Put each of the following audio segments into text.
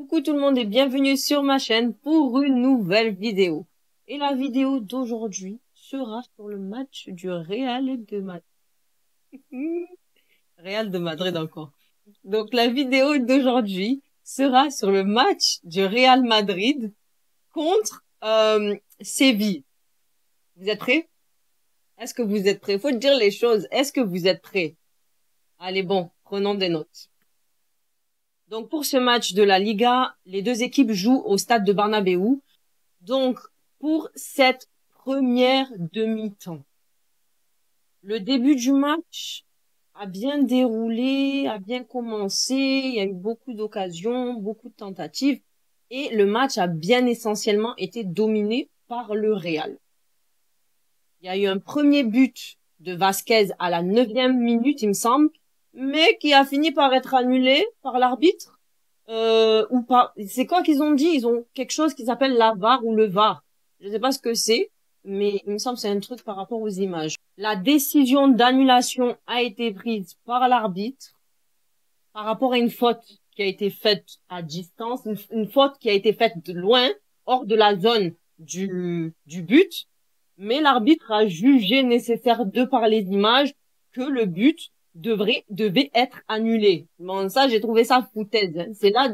Coucou tout le monde et bienvenue sur ma chaîne pour une nouvelle vidéo. Et la vidéo d'aujourd'hui sera sur le match du Real de Madrid. Real de Madrid encore. Donc la vidéo d'aujourd'hui sera sur le match du Real Madrid contre Séville. Vous êtes prêts? Est-ce que vous êtes prêts? Faut dire les choses. Est-ce que vous êtes prêts? Allez bon, prenons des notes. Donc pour ce match de la Liga, les deux équipes jouent au stade de Bernabéu. Donc pour cette première demi-temps, le début du match a bien déroulé, a bien commencé, il y a eu beaucoup d'occasions, beaucoup de tentatives et le match a bien essentiellement été dominé par le Real. Il y a eu un premier but de Vasquez à la 9e minute, il me semble, mais qui a fini par être annulé par l'arbitre. Ou pas. C'est quoi qu'ils ont dit? Ils ont quelque chose qui s'appelle la VAR ou le VAR. Je sais pas ce que c'est, mais il me semble que c'est un truc par rapport aux images. La décision d'annulation a été prise par l'arbitre par rapport à une faute qui a été faite à distance, une faute qui a été faite de loin, hors de la zone du but, mais l'arbitre a jugé nécessaire de par les images que le but devait être annulé. Bon, ça, j'ai trouvé ça foutaise. Hein. C'est là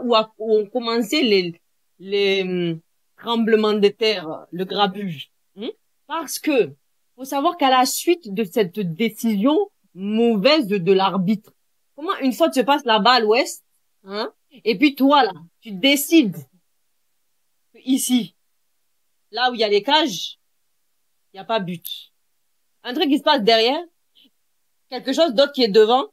où ont commencé les tremblements de terre, le grabuge. Hein. Parce que, faut savoir qu'à la suite de cette décision mauvaise de l'arbitre, comment une fois tu se passes là-bas à l'ouest, hein, et puis toi, là, tu décides ici, là où il y a les cages, il n'y a pas but. Un truc qui se passe derrière, quelque chose d'autre qui est devant.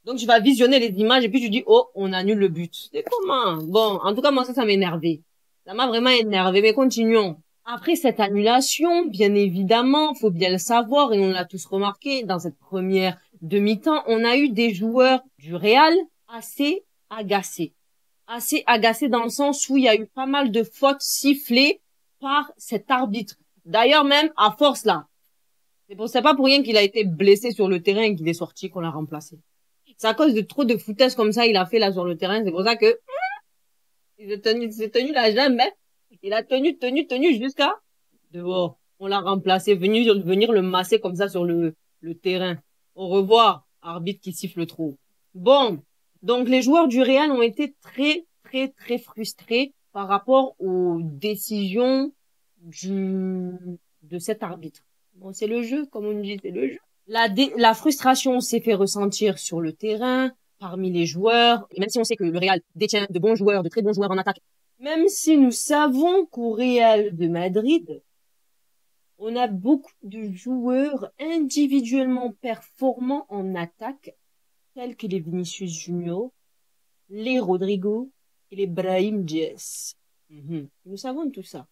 Donc, tu vas visionner les images et puis tu dis, oh, on annule le but. C'est comment? Bon, en tout cas, moi, ça m'a énervé. Ça m'a vraiment énervé, mais continuons. Après cette annulation, bien évidemment, faut bien le savoir, et on l'a tous remarqué, dans cette première demi-temps, on a eu des joueurs du Real assez agacés. Assez agacés dans le sens où il y a eu pas mal de fautes sifflées par cet arbitre. D'ailleurs, même, à force, là, c'est pas pour rien qu'il a été blessé sur le terrain et qu'il est sorti, qu'on l'a remplacé. C'est à cause de trop de foutaises comme ça il a fait là sur le terrain. C'est pour ça que il s'est tenu la jambe. Hein. Il a tenu jusqu'à dehors. On l'a remplacé, venir le masser comme ça sur le terrain. Au revoir, arbitre qui siffle trop. Bon, donc les joueurs du Real ont été très frustrés par rapport aux décisions de cet arbitre. Bon, c'est le jeu, comme on dit, c'est le jeu. La frustration s'est fait ressentir sur le terrain, parmi les joueurs, et même si on sait que le Real détient de bons joueurs, de très bons joueurs en attaque, même si nous savons qu'au Real de Madrid, on a beaucoup de joueurs individuellement performants en attaque, tels que les Vinicius Junior, les Rodrigo et les Brahim Diaz. Nous savons tout ça.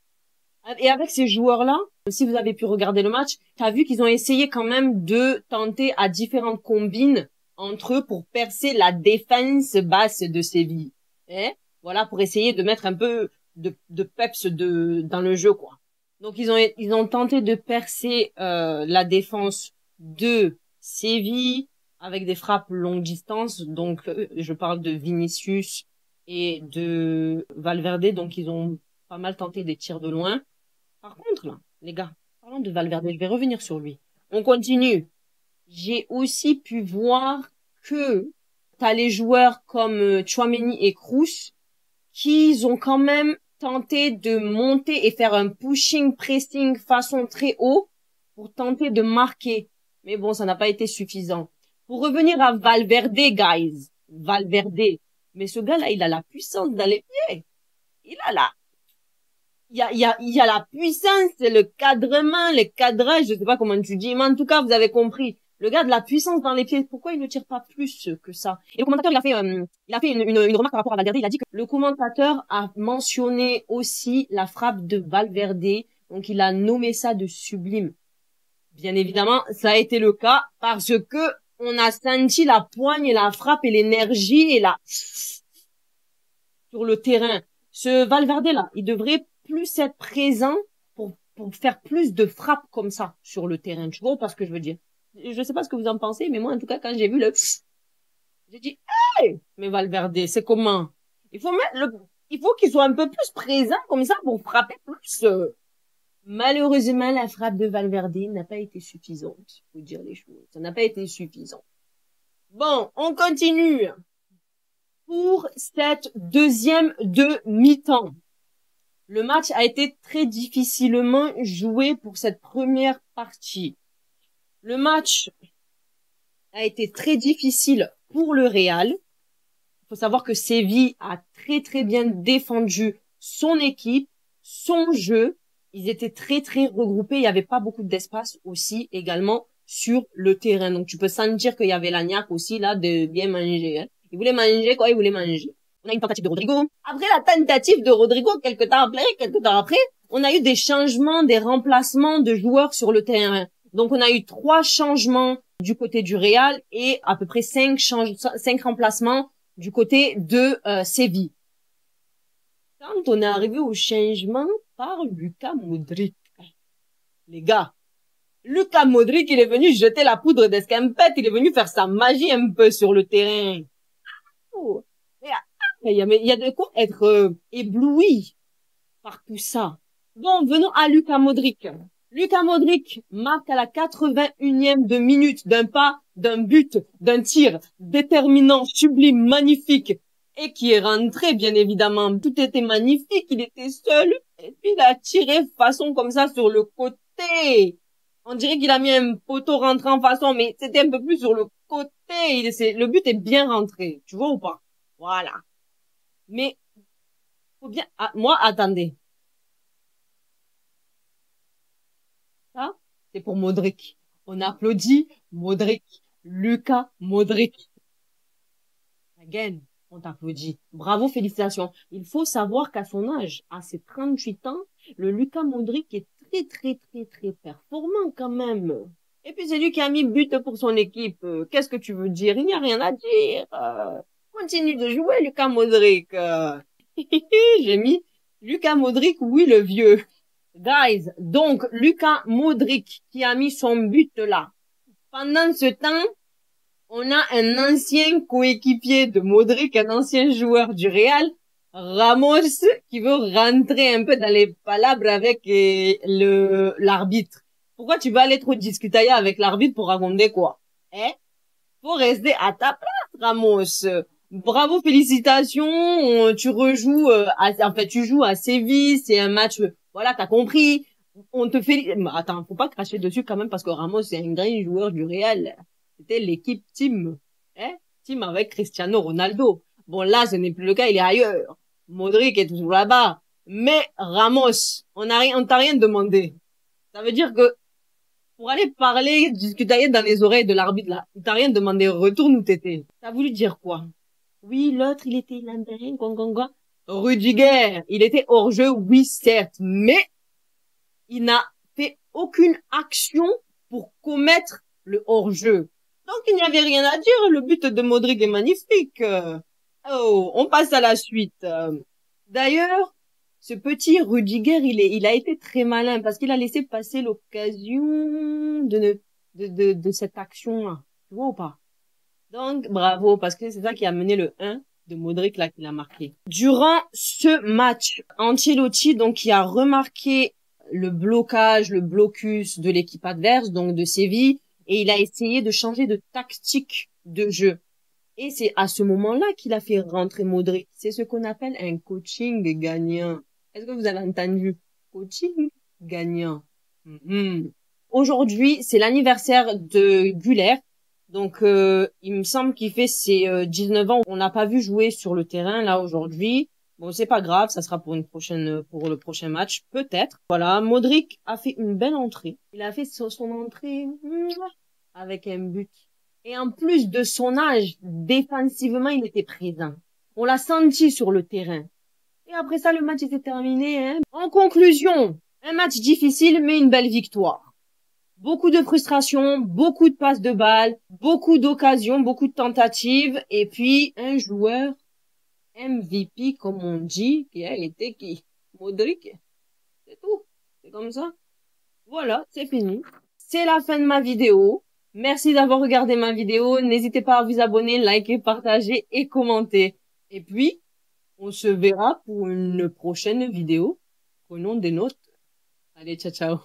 Et avec ces joueurs-là, si vous avez pu regarder le match, t'as vu qu'ils ont essayé quand même de tenter à différentes combines entre eux pour percer la défense basse de Séville. Hein? Voilà, pour essayer de mettre un peu de peps dans le jeu, quoi. Donc ils ont tenté de percer la défense de Séville avec des frappes longue distance. Donc je parle de Vinicius et de Valverde. Donc ils ont pas mal tenté des tirs de loin. Par contre, là, les gars, parlons de Valverde, je vais revenir sur lui. On continue. J'ai aussi pu voir que t'as les joueurs comme Tchouaméni et Kroos qui ont quand même tenté de monter et faire un pushing pressing façon très haut pour tenter de marquer. Mais bon, ça n'a pas été suffisant. Pour revenir à Valverde, guys. Valverde. Mais ce gars-là, il a la puissance dans les pieds. Il a il y a la puissance, le cadrement, le cadrage, je sais pas comment tu dis, mais en tout cas, vous avez compris. Le gars a de la puissance dans les pieds. Pourquoi il ne tire pas plus que ça? Et le commentateur, il a fait une remarque par rapport à Valverde. Il a dit que le commentateur a mentionné aussi la frappe de Valverde. Donc, il a nommé ça de sublime. Bien évidemment, ça a été le cas parce que on a senti la poigne et la frappe et l'énergie et sur le terrain. Ce Valverde-là, il devrait plus être présent pour faire plus de frappes comme ça sur le terrain. Tu vois pas ce que je veux dire? Je sais pas ce que vous en pensez, mais moi, en tout cas, quand j'ai vu j'ai dit, hey! Mais Valverde, c'est comment? Il faut qu'il soit un peu plus présent comme ça pour frapper plus. Malheureusement, la frappe de Valverde n'a pas été suffisante. Faut dire les choses. Ça n'a pas été suffisant. Bon, on continue. Pour cette deuxième mi-temps. Le match a été très difficilement joué pour cette première partie. Le match a été très difficile pour le Real. Il faut savoir que Séville a très très bien défendu son équipe, son jeu. Ils étaient très très regroupés. Il n'y avait pas beaucoup d'espace aussi également sur le terrain. Donc tu peux sentir qu'il y avait la niaque aussi là de bien manger. Hein. Ils voulaient manger quoi ils voulaient manger. On a une tentative de Rodrigo. Après la tentative de Rodrigo, quelques temps après, on a eu des changements, des remplacements de joueurs sur le terrain. Donc on a eu 3 changements du côté du Real et à peu près 5 remplacements du côté de Séville. Quand on est arrivé au changement par Luka Modric, les gars, Luka Modric, il est venu jeter la poudre d'escampette, il est venu faire sa magie un peu sur le terrain. Oh. Il y a de quoi être ébloui par tout ça. Bon, venons à Luka Modric. Luka Modric marque à la 81e de minute d'un pas, d'un but, d'un tir déterminant, sublime, magnifique et qui est rentré, bien évidemment. Tout était magnifique, il était seul et puis il a tiré façon comme ça sur le côté. On dirait qu'il a mis un poteau rentré en façon, mais c'était un peu plus sur le côté. Le but est bien rentré, tu vois ou pas? Voilà. Mais, faut bien, moi, attendez. Ça, c'est pour Modric. On applaudit Modric. Luka Modric. Again, on t'applaudit. Bravo, félicitations. Il faut savoir qu'à son âge, à ses 38 ans, le Luka Modric est très, très, très, très performant quand même. Et puis c'est lui qui a mis but pour son équipe. Qu'est-ce que tu veux dire? Il n'y a rien à dire. Continue de jouer, Luka Modric. J'ai mis Luka Modric, oui, le vieux. Guys, donc, Luka Modric qui a mis son but là. Pendant ce temps, on a un ancien coéquipier de Modric, un ancien joueur du Real, Ramos, qui veut rentrer un peu dans les palabres avec l'arbitre. Pourquoi tu vas aller trop discuter avec l'arbitre pour raconter quoi? Faut rester à ta place, Ramos. Bravo, félicitations. Tu rejoues, tu joues à Séville. C'est un match, voilà, t'as compris. On te fait, attends, faut pas cracher dessus quand même parce que Ramos, c'est un grand joueur du Real. C'était l'équipe team, team avec Cristiano Ronaldo. Bon, là, ce n'est plus le cas, il est ailleurs. Modric est toujours là-bas. Mais Ramos, on t'a rien demandé. Ça veut dire que pour aller parler, discuter dans les oreilles de l'arbitre, là, il t'a rien demandé, retourne où t'étais. T'as voulu dire quoi? Oui, l'autre, il était lambérin, gong. Rudiger, il était hors jeu, oui, certes, mais il n'a fait aucune action pour commettre le hors-jeu. Donc, il n'y avait rien à dire, le but de Modric est magnifique. Oh, on passe à la suite. D'ailleurs, ce petit Rudiger, il a été très malin parce qu'il a laissé passer l'occasion de cette action-là. Tu vois ou pas? Donc, bravo, parce que c'est ça qui a mené le 1 de Modric, là, qu'il a marqué. Durant ce match, Ancelotti, donc, qui a remarqué le blocage, le blocus de l'équipe adverse, donc de Séville, et il a essayé de changer de tactique de jeu. Et c'est à ce moment-là qu'il a fait rentrer Modric. C'est ce qu'on appelle un coaching gagnant. Est-ce que vous avez entendu? Coaching gagnant. Aujourd'hui, c'est l'anniversaire de Güler. Donc, il me semble qu'il fait ses 19 ans. On n'a pas vu jouer sur le terrain là aujourd'hui. Bon, c'est pas grave, ça sera pour pour le prochain match, peut-être. Voilà, Modric a fait une belle entrée. Il a fait son entrée avec un but. Et en plus de son âge, défensivement, il était présent. On l'a senti sur le terrain. Et après ça, le match était terminé. Hein. En conclusion, un match difficile, mais une belle victoire. Beaucoup de frustration, beaucoup de passes de balles, beaucoup d'occasions, beaucoup de tentatives, et puis un joueur MVP, comme on dit, qui a été qui? Modric. C'est tout. C'est comme ça. Voilà, c'est fini. C'est la fin de ma vidéo. Merci d'avoir regardé ma vidéo. N'hésitez pas à vous abonner, liker, partager et commenter. Et puis, On se verra pour une prochaine vidéo. Prenons des notes. Allez, ciao, ciao.